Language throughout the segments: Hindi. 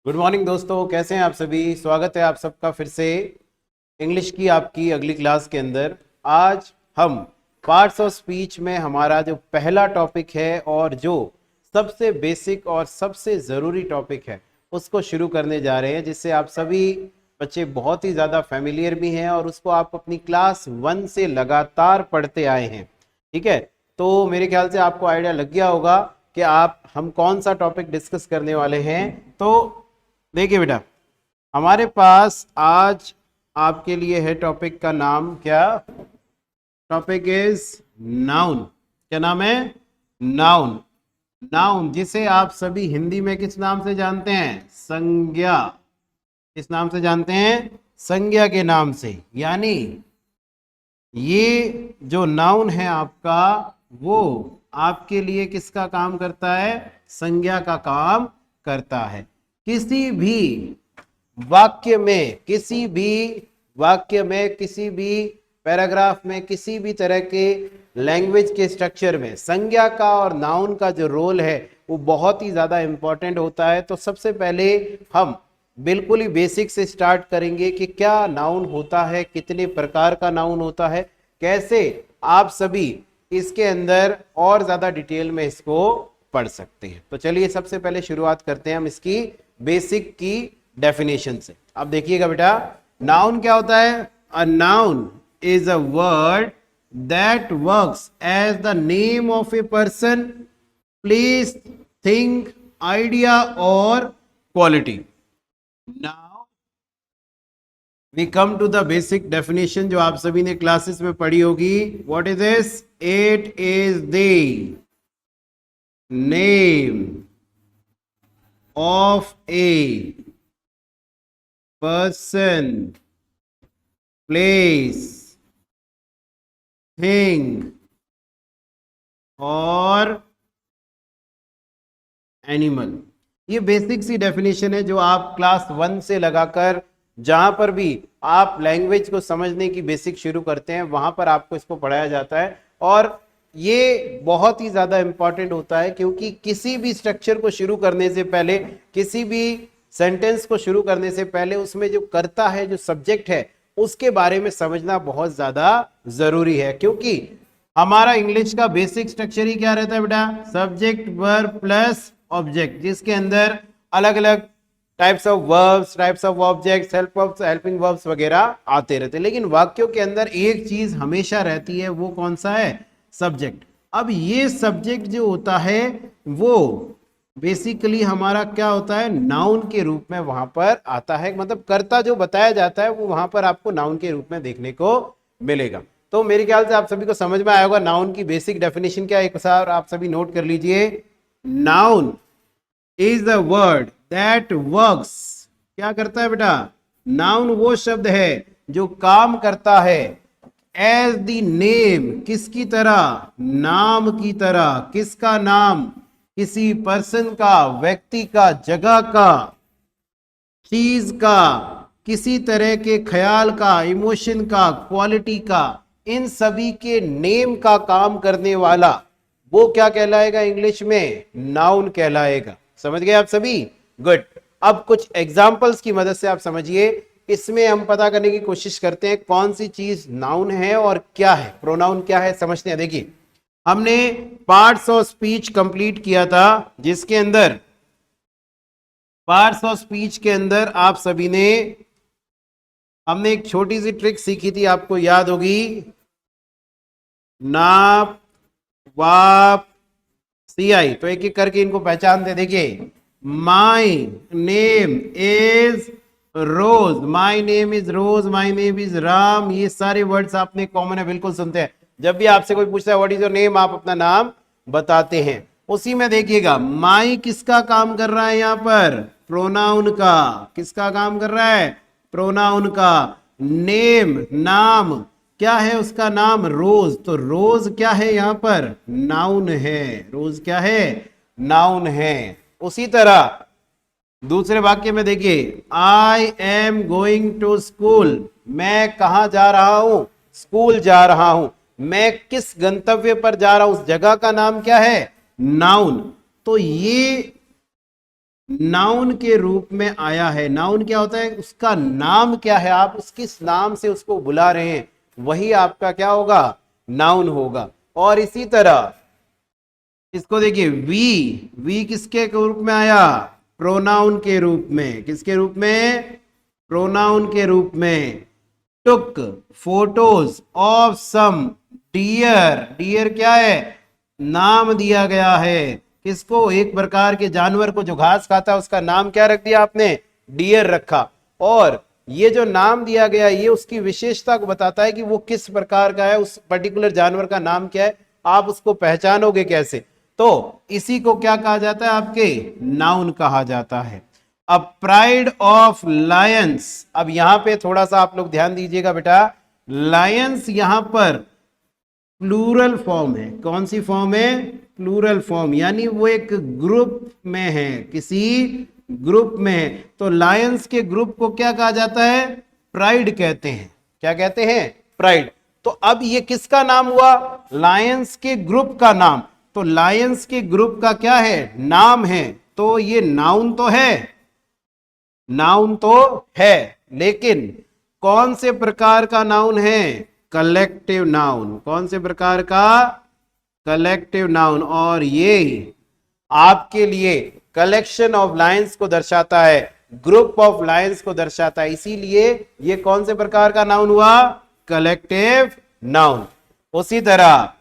गुड मॉर्निंग दोस्तों, कैसे हैं आप सभी। स्वागत है आप सबका फिर से इंग्लिश की आपकी अगली क्लास के अंदर। आज हम पार्ट्स ऑफ स्पीच में हमारा जो पहला टॉपिक है और जो सबसे बेसिक और सबसे ज़रूरी टॉपिक है उसको शुरू करने जा रहे हैं, जिससे आप सभी बच्चे बहुत ही ज़्यादा फैमिलियर भी हैं और उसको आप अपनी क्लास 1 से लगातार पढ़ते आए हैं। ठीक है, तो मेरे ख्याल से आपको आइडिया लग गया होगा कि हम कौन सा टॉपिक डिस्कस करने वाले हैं। तो देखिए बेटा, हमारे पास आज आपके लिए है टॉपिक का नाम क्या। Topic is noun. क्या नाम है? नाउन। नाउन जिसे आप सभी हिंदी में किस नाम से जानते हैं? संज्ञा। किस नाम से जानते हैं? संज्ञा के नाम से। यानी ये जो नाउन है आपका, वो आपके लिए किसका काम करता है? संज्ञा का काम करता है। किसी भी वाक्य में, किसी भी पैराग्राफ में, किसी भी तरह के लैंग्वेज के स्ट्रक्चर में संज्ञा का और नाउन का जो रोल है वो बहुत ही ज्यादा इंपॉर्टेंट होता है। तो सबसे पहले हम बिल्कुल ही बेसिक से स्टार्ट करेंगे कि क्या नाउन होता है, कितने प्रकार का नाउन होता है, कैसे आप सभी इसके अंदर और ज्यादा डिटेल में इसको पढ़ सकते हैं। तो चलिए सबसे पहले शुरुआत करते हैं हम इसकी बेसिक की डेफिनेशन से। अब देखिएगा बेटा, नाउन क्या होता है? A noun is a word that works as the name of a person, place, thing, idea और quality. Now we come to the basic definition जो आप सभी ने क्लासेस में पढ़ी होगी। What is this? It is the name of a person, place, thing और एनिमल। ये बेसिक सी डेफिनेशन है जो आप क्लास 1 से लगाकर जहां पर भी आप लैंग्वेज को समझने की बेसिक शुरू करते हैं वहां पर आपको इसको पढ़ाया जाता है। और ये बहुत ही ज्यादा इंपॉर्टेंट होता है क्योंकि किसी भी स्ट्रक्चर को शुरू करने से पहले, किसी भी सेंटेंस को शुरू करने से पहले उसमें जो कर्ता है, जो सब्जेक्ट है, उसके बारे में समझना बहुत ज्यादा जरूरी है। क्योंकि हमारा इंग्लिश का बेसिक स्ट्रक्चर ही क्या रहता है बेटा? सब्जेक्ट, वर्ब प्लस ऑब्जेक्ट, जिसके अंदर अलग अलग types of verbs, types of objects, helping verbs वगैरह आते रहते हैं। लेकिन वाक्यों के अंदर एक चीज हमेशा रहती है, वो कौन सा है? सब्जेक्ट। अब ये सब्जेक्ट जो होता है वो बेसिकली हमारा क्या होता है? नाउन के रूप में वहां पर आता है। मतलब कर्ता जो बताया जाता है वो वहां पर आपको नाउन के रूप में देखने को मिलेगा। तो मेरे ख्याल से आप सभी को समझ में आया होगा नाउन की बेसिक डेफिनेशन क्या है। एक बार आप सभी नोट कर लीजिए। Noun is the word that works. क्या करता है बेटा? नाउन वो शब्द है जो काम करता है एज द नेम, किसकी तरह? नाम की तरह। किसका नाम? किसी पर्सन का, व्यक्ति का, जगह का, चीज का, किसी तरह के ख्याल का, इमोशन का, क्वालिटी का, इन सभी के नेम का काम करने वाला वो क्या कहलाएगा? इंग्लिश में नाउन कहलाएगा। समझ गए आप सभी? गुड। अब कुछ एग्जाम्पल्स की मदद से आप समझिए। इसमें हम पता करने की कोशिश करते हैं कौन सी चीज नाउन है और क्या है प्रोनाउन, क्या है, समझते हैं। देखिए, हमने पार्ट्स ऑफ स्पीच कंप्लीट किया था, जिसके अंदर पार्ट्स ऑफ स्पीच के अंदर आप सभी ने, हमने एक छोटी सी ट्रिक सीखी थी, आपको याद होगी। नाप, वाप, CI। तो एक एक करके इनको पहचान दे। देखिए, my name is Rose, my name is Rose, my name is Ram. ये सारे वर्ड्स आपने कॉमन है, बिल्कुल सुनते हैं। जब भी आपसे कोई पूछता है व्हाट इज योर नेम, आप अपना नाम बताते हैं। उसी में देखिएगा, माई किसका काम कर रहा है? यहां पर प्रोनाउन का। किसका काम कर रहा है? प्रोनाउन का। नेम, नाम, क्या है उसका नाम? रोज। तो रोज क्या है यहां पर? नाउन है। रोज क्या है? नाउन है। उसी तरह दूसरे वाक्य में देखिए, I am going to school. मैं कहां जा रहा हूं? स्कूल जा रहा हूं। मैं किस गंतव्य पर जा रहा हूं? उस जगह का नाम क्या है? नाउन। तो ये नाउन के रूप में आया है। नाउन क्या होता है, उसका नाम क्या है, आप उस किस नाम से उसको बुला रहे हैं, वही आपका क्या होगा, नाउन होगा। और इसी तरह इसको देखिए, वी किसके रूप में आया, प्रोनाउन के रूप में। किसके रूप में, प्रोनाउन के रूप में। Took photos of some deer, deer क्या है, नाम दिया गया है किसको, एक प्रकार के जानवर को जो घास खाता है उसका नाम क्या रख दिया आपने, डियर रखा। और ये जो नाम दिया गया ये उसकी विशेषता को बताता है कि वो किस प्रकार का है, उस पर्टिकुलर जानवर का नाम क्या है, आप उसको पहचानोगे कैसे। तो इसी को क्या कहा जाता है, आपके नाउन कहा जाता है। अब प्राइड ऑफ लायंस, अब यहां पे थोड़ा सा आप लोग ध्यान दीजिएगा बेटा, लायंस यहां पर प्लूरल फॉर्म है। कौन सी फॉर्म है, प्लूरल फॉर्म, यानी वो एक ग्रुप में है, किसी ग्रुप में है। तो लायंस के ग्रुप को क्या कहा जाता है, प्राइड कहते हैं। क्या कहते हैं, प्राइड। तो अब ये किसका नाम हुआ, लायंस के ग्रुप का नाम। तो लायंस के ग्रुप का क्या है, नाम है। तो ये नाउन तो है, नाउन तो है, लेकिन कौन से प्रकार का नाउन है, कलेक्टिव नाउन। कौन से प्रकार का, कलेक्टिव नाउन। और ये आपके लिए कलेक्शन ऑफ लाइंस को दर्शाता है, ग्रुप ऑफ लाइंस को दर्शाता है, इसीलिए ये कौन से प्रकार का नाउन हुआ, कलेक्टिव नाउन। उसी तरह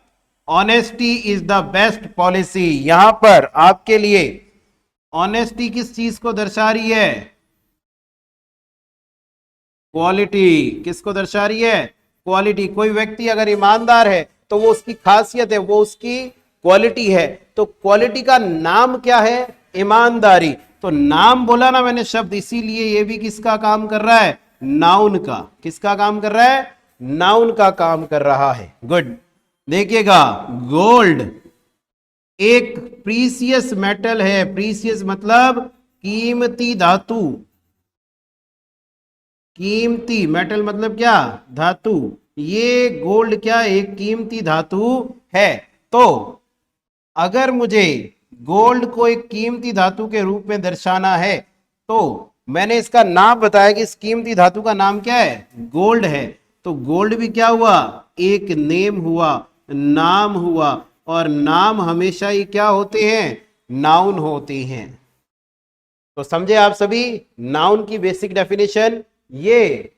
honesty is the best policy, यहां पर आपके लिए ऑनेस्टी किस चीज को दर्शा रही है, क्वालिटी। किसको दर्शा रही है, क्वालिटी। कोई व्यक्ति अगर ईमानदार है तो वो उसकी खासियत है, वो उसकी क्वालिटी है। तो क्वालिटी का नाम क्या है, ईमानदारी। तो नाम बोला ना मैंने शब्द, इसीलिए ये भी किसका काम कर रहा है, नाउन का। किसका काम कर रहा है, नाउन का काम कर रहा है। गुड। देखिएगा, गोल्ड एक प्रीसियस मेटल है। प्रीसियस मतलब कीमती धातु, कीमती, मेटल मतलब क्या, धातु। ये गोल्ड क्या, एक कीमती धातु है। तो अगर मुझे गोल्ड को एक कीमती धातु के रूप में दर्शाना है तो मैंने इसका नाम बताया कि इस कीमती धातु का नाम क्या है, गोल्ड है। तो गोल्ड भी क्या हुआ, एक नेम हुआ, नाम हुआ। और नाम हमेशा ही क्या होते हैं, नाउन होते हैं। तो समझे आप सभी नाउन की बेसिक डेफिनेशन। ये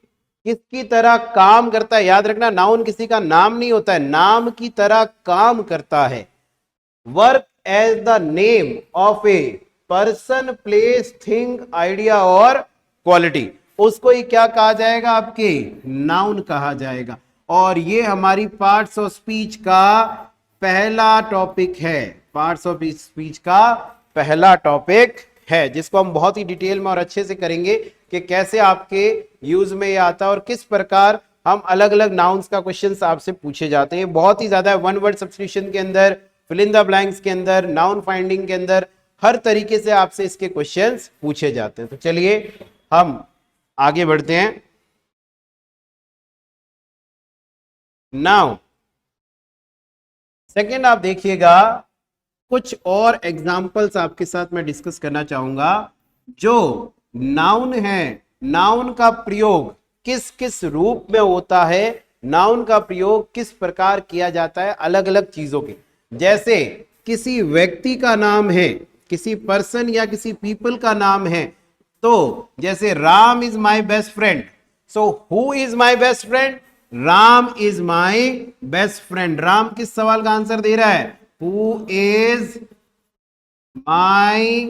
किसकी तरह काम करता है, याद रखना, नाउन किसी का नाम नहीं होता है, नाम की तरह काम करता है। Work as the name of a person, place, thing, idea और क्वालिटी, उसको ही क्या कहा जाएगा, आपके नाउन कहा जाएगा। और ये हमारी पार्ट्स ऑफ स्पीच का पहला टॉपिक है, पार्ट्स ऑफ स्पीच का पहला टॉपिक है, जिसको हम बहुत ही डिटेल में और अच्छे से करेंगे कि कैसे आपके यूज में ये आता है और किस प्रकार हम अलग अलग नाउन्स का क्वेश्चंस आपसे पूछे जाते हैं। बहुत ही ज्यादा वन वर्ड सब्स्टिट्यूशन के अंदर, फिल इन द ब्लैंक्स के अंदर, नाउन फाइंडिंग के अंदर, हर तरीके से आपसे इसके क्वेश्चंस पूछे जाते हैं। तो चलिए हम आगे बढ़ते हैं। नाउ सेकेंड, आप देखिएगा, कुछ और एग्जाम्पल्स आपके साथ मैं डिस्कस करना चाहूंगा। जो नाउन है, नाउन का प्रयोग किस किस रूप में होता है, नाउन का प्रयोग किस प्रकार किया जाता है अलग अलग चीजों के। जैसे किसी व्यक्ति का नाम है, किसी पर्सन या किसी पीपल का नाम है, तो जैसे Ram is my best friend, so who is my best friend, Ram is my best friend. Ram किस सवाल का आंसर दे रहा है, who is my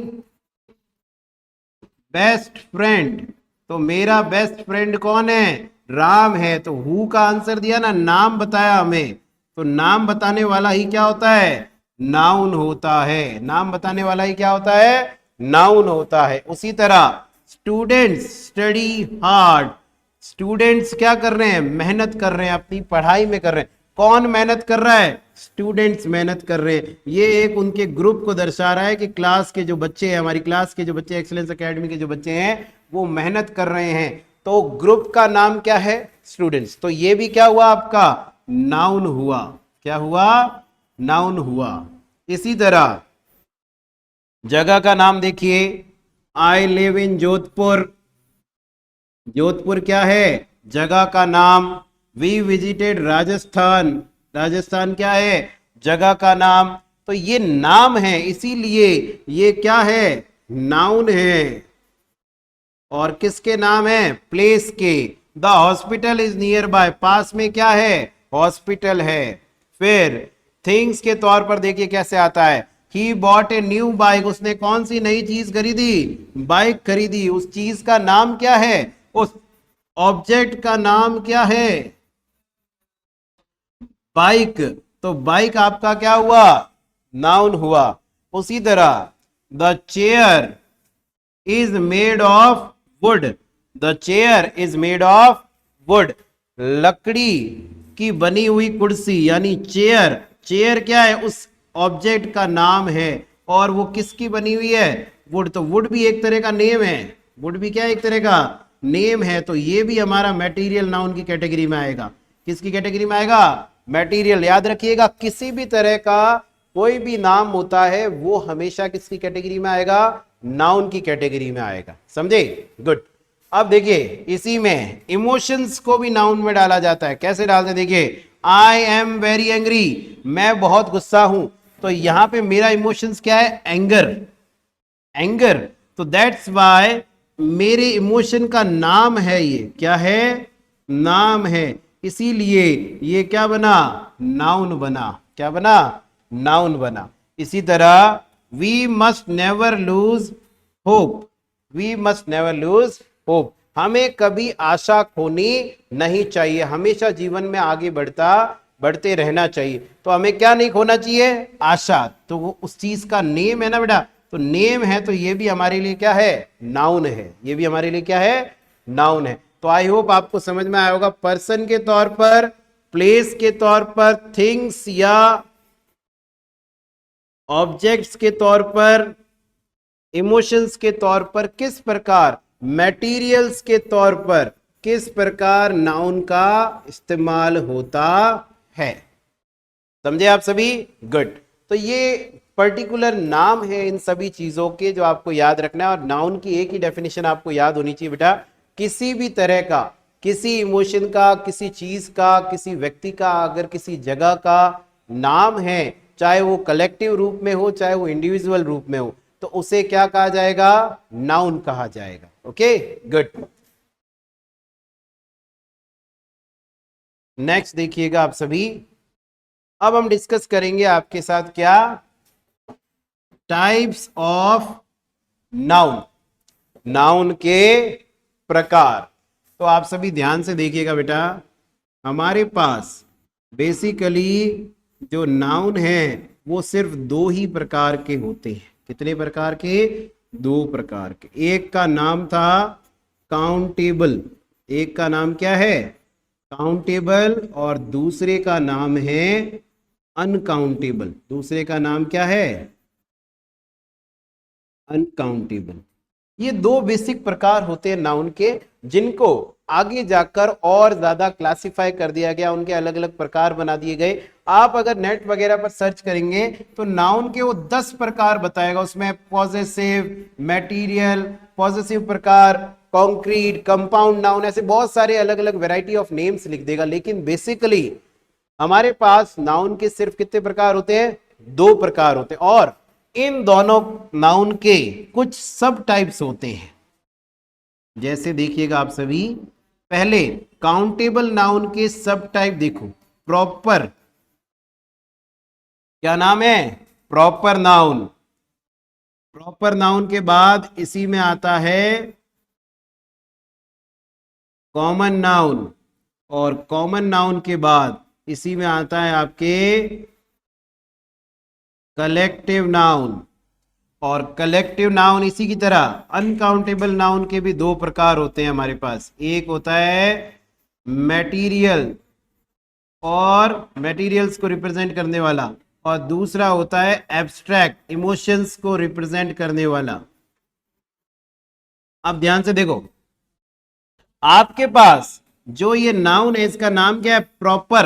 best friend. तो मेरा बेस्ट फ्रेंड कौन है, राम है। तो हु का आंसर दिया ना, नाम बताया हमें। तो नाम बताने वाला ही क्या होता है, नाउन होता है। नाम बताने वाला ही क्या होता है, नाउन होता है। उसी तरह स्टूडेंट्स स्टडी हार्ड, स्टूडेंट्स क्या कर रहे हैं, मेहनत कर रहे हैं, अपनी पढ़ाई में कर रहे हैं। कौन मेहनत कर रहा है, स्टूडेंट्स मेहनत कर रहे हैं। ये एक उनके ग्रुप को दर्शा रहा है कि क्लास के जो बच्चे हैं, हमारी क्लास के जो बच्चे, एक्सीलेंस एकेडमी के जो बच्चे हैं, वो मेहनत कर रहे हैं। तो ग्रुप का नाम क्या है, स्टूडेंट्स। तो ये भी क्या हुआ, आपका नाउन हुआ। क्या हुआ, नाउन हुआ। इसी तरह जगह का नाम देखिए, I live in Jodhpur, Jodhpur क्या है, जगह का नाम। वी विजिटेड राजस्थान, राजस्थान क्या है, जगह का नाम। तो ये नाम है, इसीलिए ये क्या है, नाउन है। और किसके नाम है, प्लेस के। The hospital is nearby, पास में क्या है, हॉस्पिटल है। फिर थिंग्स के तौर पर देखिए कैसे आता है, he bought a new bike, उसने कौन सी नई चीज खरीदी, बाइक खरीदी। उस चीज का नाम क्या है, उस ऑब्जेक्ट का नाम क्या है, बाइक। तो बाइक आपका क्या हुआ, नाउन हुआ। उसी तरह the chair is made of would, the chair is made of would, लकड़ी की बनी हुई कुर्सी यानी चेयर। चेयर क्या है, उस ऑब्जेक्ट का नाम है। और वो किसकी बनी हुई है, वुड। तो वुड भी एक तरह का नेम है, वुड भी क्या है, एक तरह का नेम है। तो ये भी हमारा मटेरियल नाउन की कैटेगरी में आएगा। किसकी कैटेगरी में आएगा, मटेरियल। याद रखिएगा किसी भी तरह का कोई भी नाम होता है वो हमेशा किसकी कैटेगरी में आएगा, नाउन की कैटेगरी में आएगा, समझे, गुड। अब देखिए इसी में इमोशंस को भी नाउन में डाला जाता है। कैसे डालते हैं, देखिए आई एम वेरी एंग्री, मैं बहुत गुस्सा हूं। तो यहां पे मेरा इमोशंस क्या है, एंगर, एंगर। तो दैट्स वाई मेरे इमोशन का नाम है, ये क्या है, नाम है। इसीलिए ये क्या बना, नाउन बना। क्या बना, नाउन बना। इसी तरह we must never lose hope, we must never lose hope, हमें कभी आशा खोनी नहीं चाहिए, हमेशा जीवन में आगे बढ़ते रहना चाहिए। तो हमें क्या नहीं खोना चाहिए, आशा। तो वो उस चीज का नेम है ना बेटा, तो नेम है, तो ये भी हमारे लिए क्या है, नाउन है। ये भी हमारे लिए क्या है, नाउन है। तो आई होप आपको समझ में आया होगा। पर्सन के तौर पर, प्लेस के तौर पर, थिंग्स या ऑब्जेक्ट्स के तौर पर, इमोशंस के तौर पर, किस प्रकार मटेरियल्स के तौर पर किस प्रकार नाउन का इस्तेमाल होता है। समझे आप सभी, गुड। तो ये पर्टिकुलर नाम है इन सभी चीजों के जो आपको याद रखना है। और नाउन की एक ही डेफिनेशन आपको याद होनी चाहिए बेटा, किसी भी तरह का, किसी इमोशन का, किसी चीज का, किसी व्यक्ति का, अगर किसी जगह का नाम है, चाहे वो कलेक्टिव रूप में हो चाहे वो इंडिविजुअल रूप में हो, तो उसे क्या कहा जाएगा, नाउन कहा जाएगा। Okay, good. नेक्स्ट देखिएगा आप सभी, अब हम डिस्कस करेंगे आपके साथ क्या, टाइप्स ऑफ नाउन, नाउन के प्रकार। तो आप सभी ध्यान से देखिएगा बेटा, हमारे पास बेसिकली जो नाउन है वो सिर्फ दो ही प्रकार के होते हैं। कितने प्रकार के, दो प्रकार के। एक का नाम था काउंटेबल, एक का नाम क्या है, काउंटेबल, और दूसरे का नाम है अनकाउंटेबल। दूसरे का नाम क्या है, अनकाउंटेबल। ये दो बेसिक प्रकार होते हैं नाउन के, जिनको आगे जाकर और ज्यादा क्लासिफाई कर दिया गया, उनके अलग अलग प्रकार बना दिए गए। आप अगर नेट वगैरह पर सर्च करेंगे तो नाउन के वो 10 प्रकार बताएगा, उसमें पॉजेसिव, मटेरियल, पॉजेसिव प्रकार, कॉन्क्रीट, कंपाउंड नाउन, ऐसे बहुत सारे अलग अलग वैरायटी ऑफ नेम्स लिख देगा। लेकिन बेसिकली हमारे पास नाउन के सिर्फ कितने प्रकार होते हैं, दो प्रकार होते हैं। और इन दोनों नाउन के कुछ सब टाइप्स होते हैं। जैसे देखिएगा आप सभी, पहले काउंटेबल नाउन के सब टाइप देखो। प्रॉपर, क्या नाम है, प्रॉपर नाउन। प्रॉपर नाउन के बाद इसी में आता है कॉमन नाउन, और कॉमन नाउन के बाद इसी में आता है आपके कलेक्टिव नाउन, और कलेक्टिव नाउन इसी की तरह अनकाउंटेबल नाउन के भी दो प्रकार होते हैं हमारे पास। एक होता है मटेरियल और मटेरियल्स को रिप्रेजेंट करने वाला, और दूसरा होता है एब्स्ट्रैक्ट, इमोशंस को रिप्रेजेंट करने वाला। अब ध्यान से देखो, आपके पास जो ये नाउन है इसका नाम क्या है, प्रॉपर।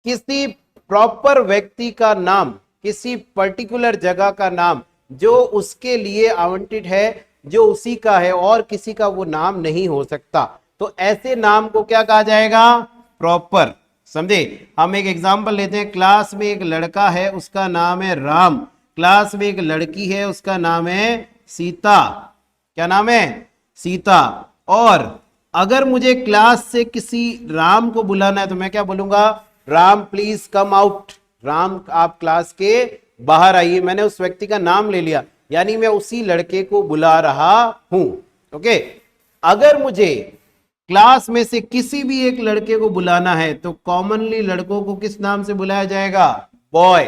किसी प्रॉपर व्यक्ति का नाम, किसी पर्टिकुलर जगह का नाम जो उसके लिए आवंटित है, जो उसी का है और किसी का वो नाम नहीं हो सकता, तो ऐसे नाम को क्या कहा जाएगा? प्रॉपर। समझे? हम एक एग्जांपल लेते हैं, क्लास में एक लड़का है उसका नाम है राम, क्लास में एक लड़की है उसका नाम है सीता। क्या नाम है? सीता। और अगर मुझे क्लास से किसी राम को बुलाना है तो मैं क्या बोलूंगा? Ram please come out, Ram आप क्लास के बाहर आइए। मैंने उस व्यक्ति का नाम ले लिया, यानी मैं उसी लड़के को बुला रहा हूं। ओके। अगर मुझे क्लास में से किसी भी एक लड़के को बुलाना है तो कॉमनली लड़कों को किस नाम से बुलाया जाएगा? बॉय।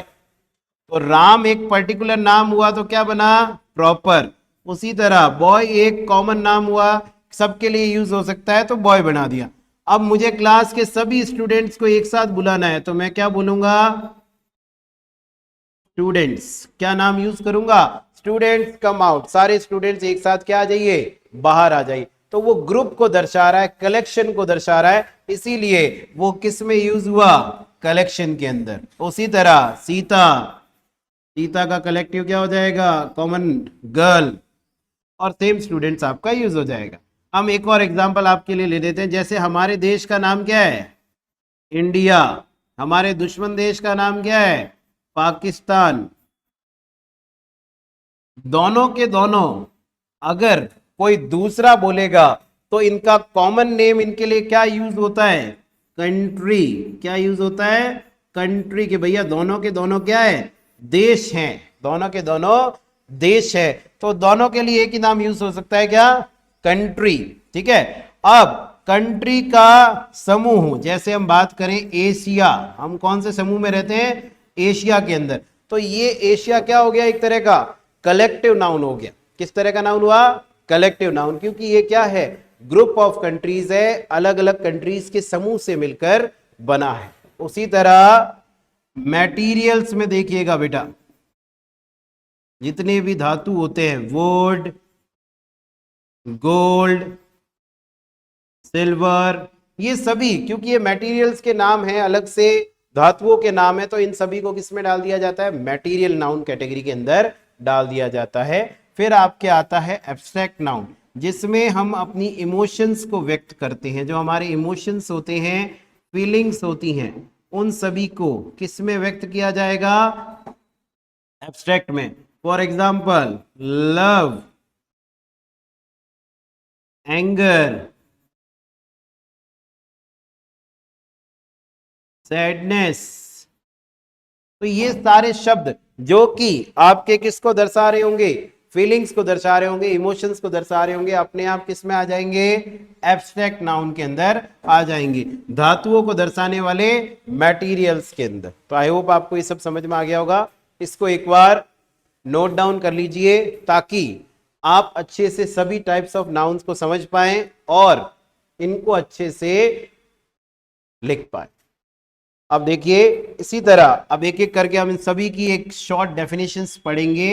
तो राम एक पर्टिकुलर नाम हुआ तो क्या बना? प्रॉपर। उसी तरह बॉय एक कॉमन नाम हुआ, सबके लिए यूज हो सकता है तो बॉय बना दिया। अब मुझे क्लास के सभी स्टूडेंट्स को एक साथ बुलाना है तो मैं क्या बोलूंगा? स्टूडेंट्स। क्या नाम यूज करूंगा? स्टूडेंट्स कम आउट, सारे स्टूडेंट्स एक साथ क्या आ जाइए? बाहर आ जाइए। तो वो ग्रुप को दर्शा रहा है, कलेक्शन को दर्शा रहा है, इसीलिए वो किस में यूज हुआ? कलेक्शन के अंदर। उसी तरह सीता, सीता का कलेक्टिव क्या हो जाएगा? Common, girl. और सेम स्टूडेंट्स आपका यूज हो जाएगा। हम एक और एग्जांपल आपके लिए ले लेते हैं, जैसे हमारे देश का नाम क्या है? इंडिया। हमारे दुश्मन देश का नाम क्या है? पाकिस्तान। दोनों के दोनों अगर कोई दूसरा बोलेगा तो इनका कॉमन नेम इनके लिए क्या यूज होता है? कंट्री। क्या यूज होता है? कंट्री। के भैया दोनों के दोनों क्या है? देश हैं। दोनों के दोनों देश है, तो दोनों के लिए एक ही नाम यूज हो सकता है, क्या? कंट्री। ठीक है। अब कंट्री का समूह, जैसे हम बात करें एशिया, हम कौन से समूह में रहते हैं? एशिया के अंदर। तो ये एशिया क्या हो गया? एक तरह का कलेक्टिव नाउन हो गया। किस तरह का नाउन हुआ? कलेक्टिव नाउन, क्योंकि ये क्या है? ग्रुप ऑफ कंट्रीज है, अलग अलग कंट्रीज के समूह से मिलकर बना है। उसी तरह मैटीरियल्स में देखिएगा बेटा, जितने भी धातु होते हैं, वुड, गोल्ड, सिल्वर, ये सभी, क्योंकि ये मटेरियल्स के नाम हैं, अलग से धातुओं के नाम है, तो इन सभी को किस में डाल दिया जाता है? मटेरियल नाउन कैटेगरी के अंदर डाल दिया जाता है। फिर आपके आता है एब्स्ट्रैक्ट नाउन, जिसमें हम अपनी इमोशंस को व्यक्त करते हैं। जो हमारे इमोशंस होते हैं, फीलिंग्स होती हैं, उन सभी को किस में व्यक्त किया जाएगा? एब्स्ट्रैक्ट में। For example love, anger, sadness. तो ये सारे शब्द जो कि आपके किसको दर्शा रहे होंगे? फीलिंग्स को दर्शा रहे होंगे, इमोशंस को दर्शा रहे होंगे, अपने आप किस में आ जाएंगे? एब्स्ट्रैक्ट नाउन के अंदर आ जाएंगे, धातुओं को दर्शाने वाले मटेरियल्स के अंदर। तो आई होप आपको ये सब समझ में आ गया होगा। इसको एक बार नोट डाउन कर लीजिए ताकि आप अच्छे से सभी टाइप्स ऑफ नाउन्स को समझ पाएं और इनको अच्छे से लिख पाए। अब देखिए इसी तरह अब एक एक करके हम इन सभी की एक शॉर्ट डेफिनेशंस पढ़ेंगे।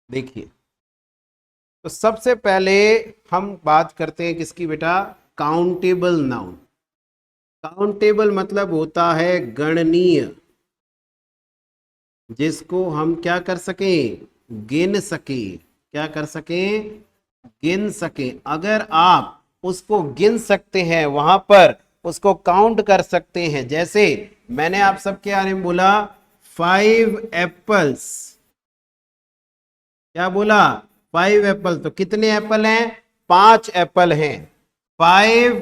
देखिए, तो सबसे पहले हम बात करते हैं किसकी बेटा? Countable noun. काउंटेबल मतलब होता है गणनीय, जिसको हम क्या कर सकें? गिन सके। क्या कर सकें? गिन सके। अगर आप उसको गिन सकते हैं, वहां पर उसको काउंट कर सकते हैं, जैसे मैंने आप सबके बारे में बोला 5 एप्पल्स। क्या बोला? 5 एप्पल। तो कितने एप्पल हैं? 5 एप्पल हैं। 5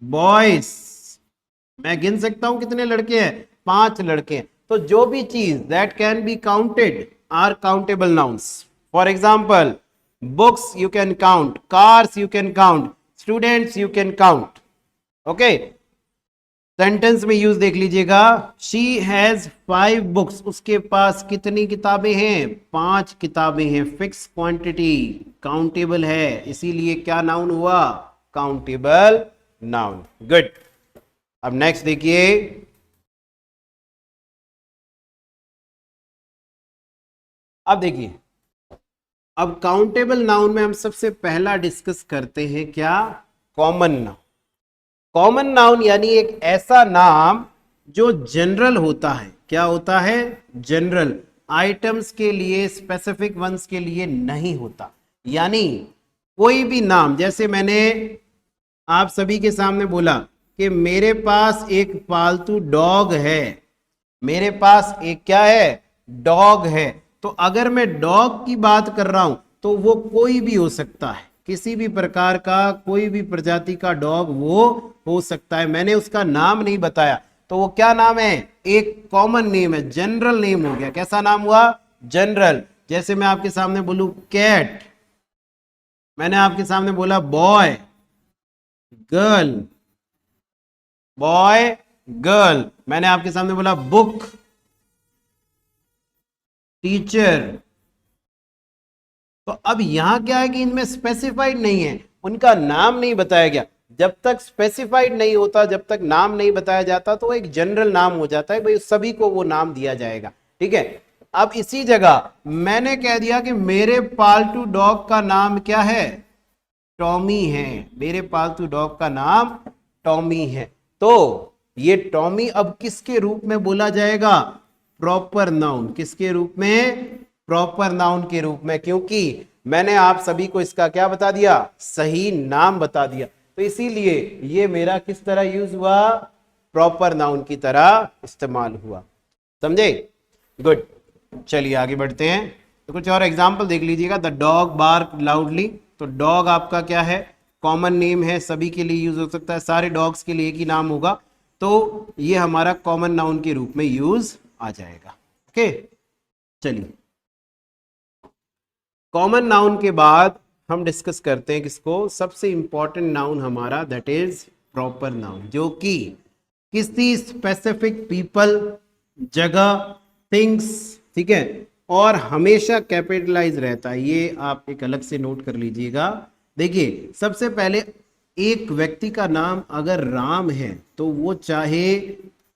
बॉयज, मैं गिन सकता हूं कितने लड़के हैं? 5 लड़के हैं। तो जो भी चीज that can be counted are countable nouns. For example books you can count, cars you can count, students you can count. Okay. Sentence में यूज देख लीजिएगा, शी हैज 5 बुक्स। उसके पास कितनी किताबें हैं? 5 किताबें हैं। फिक्स क्वांटिटी, काउंटेबल है, इसीलिए क्या नाउन हुआ? Countable noun. गुड। अब नेक्स्ट देखिए, अब देखिए, अब काउंटेबल नाउन में हम सबसे पहला डिस्कस करते हैं क्या? Common noun. कॉमन नाउन यानी एक ऐसा नाम जो जनरल होता है। क्या होता है? जनरल। आइटम्स के लिए, स्पेसिफिक वंस के लिए नहीं होता। यानी कोई भी नाम, जैसे मैंने आप सभी के सामने बोला कि मेरे पास एक पालतू डॉग है, मेरे पास एक क्या है, डॉग है। तो अगर मैं डॉग की बात कर रहा हूं तो वो कोई भी हो सकता है, किसी भी प्रकार का, कोई भी प्रजाति का डॉग वो हो सकता है। मैंने उसका नाम नहीं बताया, तो वो क्या नाम है, एक कॉमन नेम है, जनरल नेम हो गया। कैसा नाम हुआ, जनरल। जैसे मैं आपके सामने बोलूं कैट, मैंने आपके सामने बोला बॉय गर्ल, बॉय गर्ल। मैंने आपके सामने बोला बुक टीचर। तो अब यहां क्या है कि इनमें स्पेसिफाइड नहीं है, उनका नाम नहीं बताया गया। जब तक स्पेसिफाइड नहीं होता, जब तक नाम नहीं बताया जाता, तो एक जनरल नाम हो जाता है, भाई सभी को वो नाम दिया जाएगा। ठीक है। अब इसी जगह मैंने कह दिया कि मेरे पालतू डॉग का नाम क्या है, टॉमी है, मेरे पालतू डॉग का नाम टॉमी है। तो ये टॉमी अब किसके रूप में बोला जाएगा, प्रॉपर नाउन। किसके रूप में, प्रॉपर नाउन के रूप में, क्योंकि मैंने आप सभी को इसका क्या बता दिया, सही नाम बता दिया। तो इसीलिए ये मेरा किस तरह यूज हुआ, प्रॉपर नाउन की तरह इस्तेमाल हुआ। समझे, गुड। चलिए आगे बढ़ते हैं। तो कुछ और एग्जाम्पल देख लीजिएगा। द डॉग बार्क लाउडली, तो डॉग आपका क्या है, कॉमन नेम है, सभी के लिए यूज हो सकता है, सारे डॉग्स के लिए एक ही नाम होगा, तो ये हमारा कॉमन नाउन के रूप में यूज आ जाएगा। ओके, चलिए कॉमन नाउन के बाद हम डिस्कस करते हैं किसको, सबसे इंपॉर्टेंट नाउन हमारा, दैट इज प्रॉपर नाउन, जो कि किसी स्पेसिफिक पीपल, जगह, थिंग्स, ठीक है, और हमेशा कैपिटलाइज रहता है। ये आप एक अलग से नोट कर लीजिएगा। देखिए सबसे पहले एक व्यक्ति का नाम अगर राम है तो वो चाहे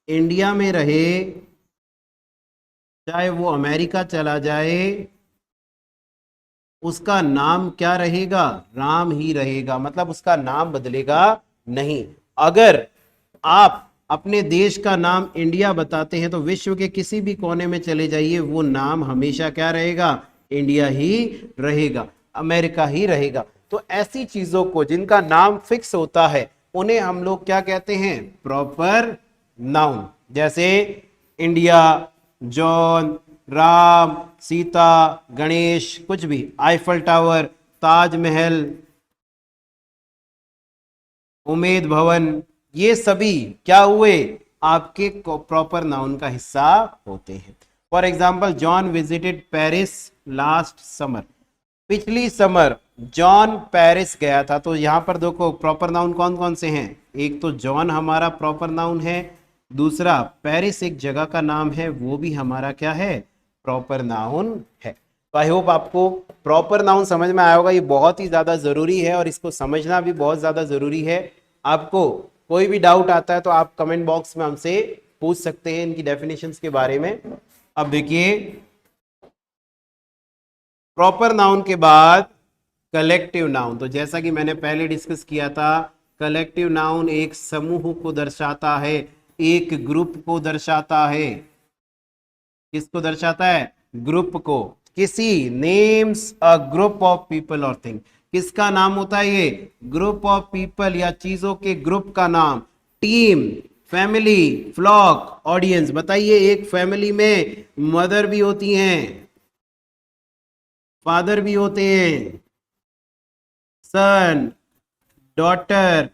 इंडिया में रहे, चाहे वो अमेरिका चला जाए, उसका नाम क्या रहेगा, राम ही रहेगा, मतलब उसका नाम बदलेगा नहीं। अगर आप अपने देश का नाम इंडिया बताते हैं तो विश्व के किसी भी कोने में चले जाइए, वो नाम हमेशा क्या रहेगा, इंडिया ही रहेगा, अमेरिका ही रहेगा। तो ऐसी चीजों को जिनका नाम फिक्स होता है उन्हें हम लोग क्या कहते हैं, प्रॉपर नाउन। जैसे इंडिया, जॉन, राम, सीता, गणेश, कुछ भी, आईफल टावर, ताजमहल, उमेद भवन, ये सभी क्या हुए, आपके प्रॉपर नाउन का हिस्सा होते हैं। For example, John visited Paris last summer, पिछली समर जॉन पेरिस गया था। तो यहां पर देखो प्रॉपर नाउन कौन कौन से हैं, एक तो जॉन हमारा प्रॉपर नाउन है, दूसरा पेरिस एक जगह का नाम है, वो भी हमारा क्या है, प्रॉपर नाउन है। तो आई होप आपको प्रॉपर नाउन समझ में आया होगा। ये बहुत ही ज्यादा जरूरी है और इसको समझना भी बहुत ज्यादा जरूरी है। आपको कोई भी डाउट आता है तो आप कमेंट बॉक्स में हमसे पूछ सकते हैं इनकी डेफिनेशंस के बारे में। अब देखिए प्रॉपर नाउन के बाद कलेक्टिव नाउन। तो जैसा कि मैंने पहले डिस्कस किया था, कलेक्टिव नाउन एक समूह को दर्शाता है, एक ग्रुप को दर्शाता है। किसको दर्शाता है, ग्रुप को। किसी names a group of people और थिंग, किसका नाम होता है ये, ग्रुप ऑफ पीपल या चीजों के ग्रुप का नाम। Team, family, flock, audience. बताइए एक फैमिली में मदर भी होती हैं, फादर भी होते हैं, son, daughter,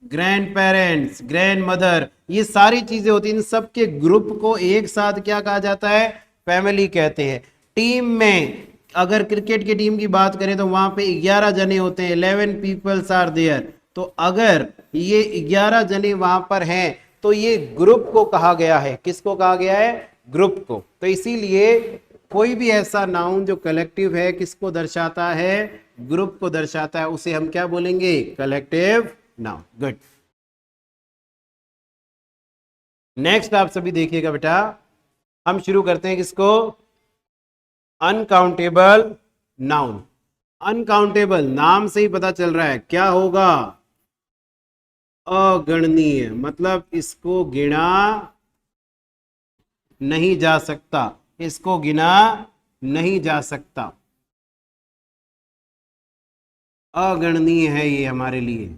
grandparents, grandmother, ये सारी चीजें होती हैं। इन सब के ग्रुप को एक साथ क्या कहा जाता है, फैमिली कहते हैं। टीम में अगर क्रिकेट की टीम की बात करें तो वहां पे 11 जने होते हैं, 11 पीपल्स आर देयर। तो अगर ये 11 जने वहां पर हैं तो ये ग्रुप को कहा गया है। किसको कहा गया है, ग्रुप को। तो इसीलिए कोई भी ऐसा नाउन जो कलेक्टिव है, किसको दर्शाता है, ग्रुप को दर्शाता है, उसे हम क्या बोलेंगे, कलेक्टिव नाउन। गुड। नेक्स्ट आप सभी देखिएगा बेटा, हम शुरू करते हैं किसको, अनकाउंटेबल नाउन। अनकाउंटेबल नाम से ही पता चल रहा है क्या होगा, अगणनीय, मतलब इसको गिना नहीं जा सकता। इसको गिना नहीं जा सकता, अगणनीय है ये हमारे लिए।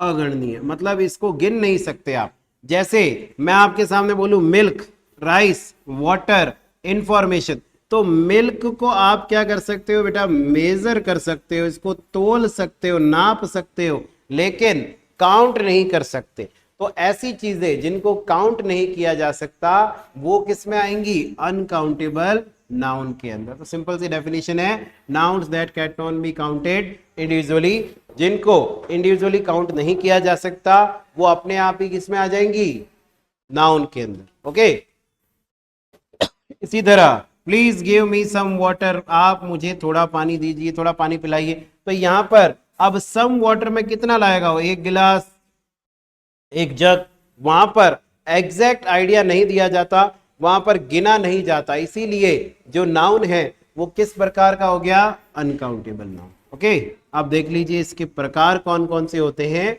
अगणनीय मतलब इसको गिन नहीं सकते आप। जैसे मैं आपके सामने बोलूं मिल्क, राइस, वाटर, इंफॉर्मेशन, तो मिल्क को आप क्या कर सकते हो बेटा, मेजर कर सकते हो, इसको तोल सकते हो, नाप सकते हो, लेकिन काउंट नहीं कर सकते। तो ऐसी चीजें जिनको काउंट नहीं किया जा सकता वो किस में आएंगी, अनकाउंटेबल नाउन के अंदर। तो सिंपल सी डेफिनेशन है, nouns that can not be counted individually, जिनको इंडिविजुअली काउंट नहीं किया जा सकता वो अपने आप ही किस में आ जाएंगी, नाउन के अंदर। ओके, इसी तरह please give me some water, आप मुझे थोड़ा पानी दीजिए, थोड़ा पानी पिलाइए। तो यहां पर अब सम वाटर में कितना लाएगा वो, एक गिलास, एक जग, वहां पर एग्जैक्ट आइडिया नहीं दिया जाता, वहां पर गिना नहीं जाता, इसीलिए जो नाउन है वो किस प्रकार का हो गया, अनकाउंटेबल नाउन। ओके, आप देख लीजिए इसके प्रकार कौन कौन से होते हैं।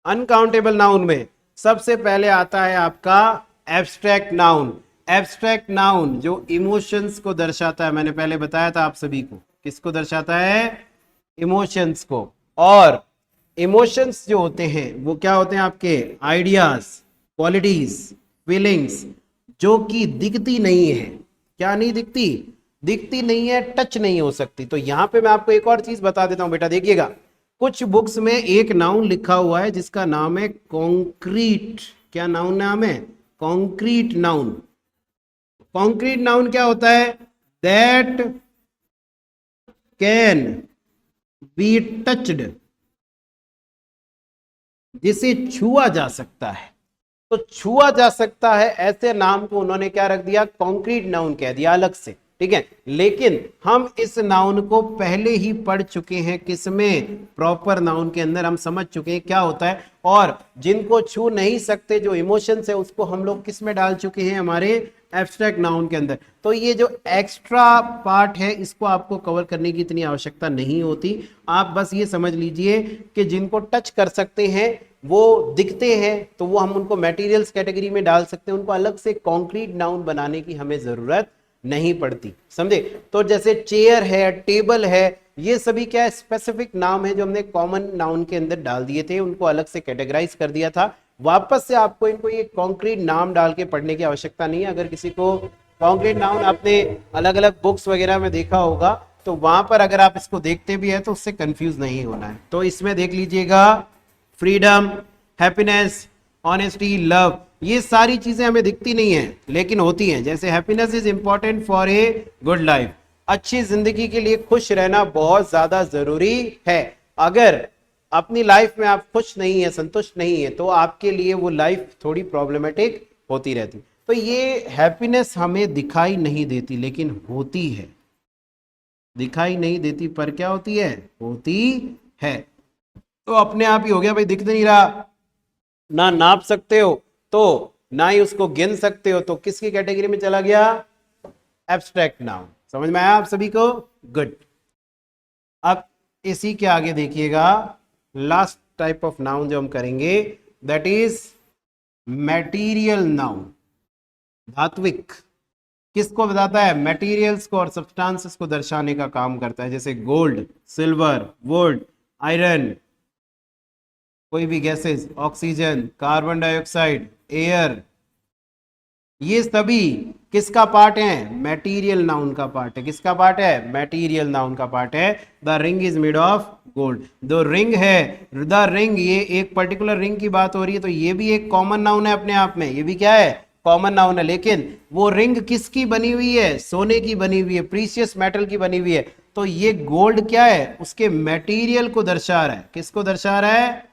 अनकाउंटेबल नाउन में सबसे पहले आता है आपका एब्स्ट्रैक्ट नाउन। एब्स्ट्रैक्ट नाउन जो इमोशंस को दर्शाता है, मैंने पहले बताया था आप सभी को, किसको दर्शाता है, इमोशंस को। और इमोशंस जो होते हैं वो क्या होते हैं, आपके आइडियाज, क्वालिटीज, फीलिंग्स, जो कि दिखती नहीं है। क्या नहीं दिखती, दिखती नहीं है, टच नहीं हो सकती। तो यहां पे मैं आपको एक और चीज बता देता हूं बेटा, देखिएगा कुछ बुक्स में एक नाउन लिखा हुआ है जिसका नाम है कॉन्क्रीट। क्या नाउन नाम है, कॉन्क्रीट नाउन। कॉन्क्रीट नाउन क्या होता है, दैट कैन बी टच्ड, जिसे छुआ जा सकता है। तो छुआ जा सकता है ऐसे नाम को उन्होंने क्या रख दिया, कॉन्क्रीट नाउन कह दिया अलग से, ठीक है। लेकिन हम इस नाउन को पहले ही पढ़ चुके हैं, किसमें, प्रॉपर नाउन के अंदर हम समझ चुके हैं क्या होता है। और जिनको छू नहीं सकते, जो इमोशंस है, उसको हम लोग किस में डाल चुके हैं, हमारे एब्स्ट्रैक्ट नाउन के अंदर। तो ये जो एक्स्ट्रा पार्ट है इसको आपको कवर करने की इतनी आवश्यकता नहीं होती। आप बस ये समझ लीजिए कि जिनको टच कर सकते हैं, वो दिखते हैं, तो वो हम उनको मटेरियल्स कैटेगरी में डाल सकते हैं, उनको अलग से कॉन्क्रीट नाउन बनाने की हमें जरूरत नहीं पड़ती, समझे। तो जैसे चेयर है, टेबल है, ये सभी क्या स्पेसिफिक नाम है जो हमने कॉमन नाउन के अंदर डाल दिए थे, उनको अलग से कैटेगराइज कर दिया था। वापस से आपको इनको ये कॉन्क्रीट नाम डाल के पढ़ने की आवश्यकता नहीं है। अगर किसी को कॉन्क्रीट नाउन आपने अलग अलग बुक्स वगैरह में देखा होगा, तो वहां पर अगर आप इसको देखते भी है तो उससे कंफ्यूज नहीं होना है। तो इसमें देख लीजिएगा, फ्रीडम, हैप्पीनेस, ऑनेस्टी, लव, ये सारी चीजें हमें दिखती नहीं है लेकिन होती हैं। जैसे happiness is important for a good life, अच्छी जिंदगी के लिए खुश रहना बहुत ज्यादा जरूरी है। अगर अपनी लाइफ में आप खुश नहीं है, संतुष्ट नहीं है, तो आपके लिए वो लाइफ थोड़ी प्रॉब्लमेटिक होती रहती। तो ये हैप्पीनेस हमें दिखाई नहीं देती लेकिन होती है, दिखाई नहीं देती पर क्या होती है, होती है। तो अपने आप ही हो गया भाई, दिख नहीं रहा, ना नाप सकते हो, तो ना ही उसको गिन सकते हो, तो किसकी कैटेगरी में चला गया, एब्स्ट्रैक्ट नाउन। समझ में आया आप सभी को, गुड। अब इसी के आगे देखिएगा, लास्ट टाइप ऑफ नाउन जो हम करेंगे दैट इज मैटीरियल नाउन। धात्विक किसको बताता है, मटेरियल्स को और सब्सटेंसेस को दर्शाने का काम करता है। जैसे गोल्ड, सिल्वर, वुड, आयरन, कोई भी gases, oxygen, carbon dioxide, air, ये सभी किसका पार्ट है, मटेरियल नाउन का पार्ट है। किसका पार्ट है, मटेरियल नाउन का पार्ट है। The ring is made of gold, दो रिंग है, द रिंग, ये एक पर्टिकुलर रिंग की बात हो रही है, तो ये भी एक कॉमन नाउन है अपने आप में, ये भी क्या है, कॉमन नाउन है। लेकिन वो रिंग किसकी बनी हुई है, सोने की बनी हुई है, प्रीशियस मेटल की बनी हुई है। तो ये गोल्ड क्या है, उसके मटेरियल को दर्शा रहा है। किसको दर्शा रहा है,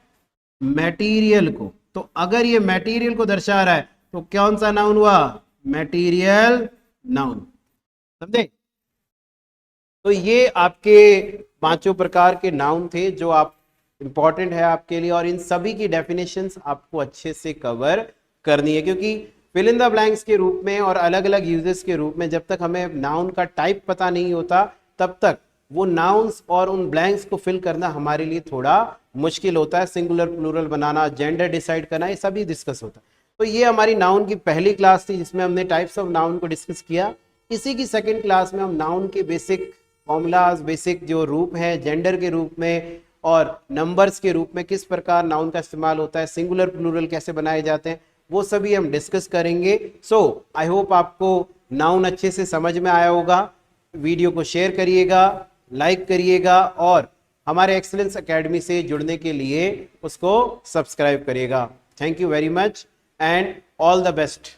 मटेरियल को। तो अगर ये मटेरियल को दर्शा रहा है तो कौन सा नाउन हुआ, मटेरियल नाउन, समझे। तो ये आपके पांचों प्रकार के नाउन थे जो आप इंपॉर्टेंट है आपके लिए, और इन सभी की डेफिनेशंस आपको अच्छे से कवर करनी है, क्योंकि फिल इन द ब्लैंक्स के रूप में और अलग अलग यूजेस के रूप में जब तक हमें नाउन का टाइप पता नहीं होता तब तक वो नाउन्स और उन ब्लैंक्स को फिल करना हमारे लिए थोड़ा मुश्किल होता है। सिंगुलर प्लूरल बनाना, जेंडर डिसाइड करना, ये सभी डिस्कस होता है। तो ये हमारी नाउन की पहली क्लास थी जिसमें हमने टाइप्स ऑफ नाउन को डिस्कस किया। इसी की सेकंड क्लास में हम नाउन के बेसिक फॉर्मूलाज, बेसिक जो रूप हैं जेंडर के रूप में और नंबर्स के रूप में, किस प्रकार नाउन का इस्तेमाल होता है, सिंगुलर प्लूरल कैसे बनाए जाते हैं, वो सभी हम डिस्कस करेंगे। सो आई होप आपको नाउन अच्छे से समझ में आया होगा। वीडियो को शेयर करिएगा, लाइक करिएगा और हमारे एक्सीलेंस एकेडमी से जुड़ने के लिए उसको सब्सक्राइब करिएगा। Thank you very much and all the best.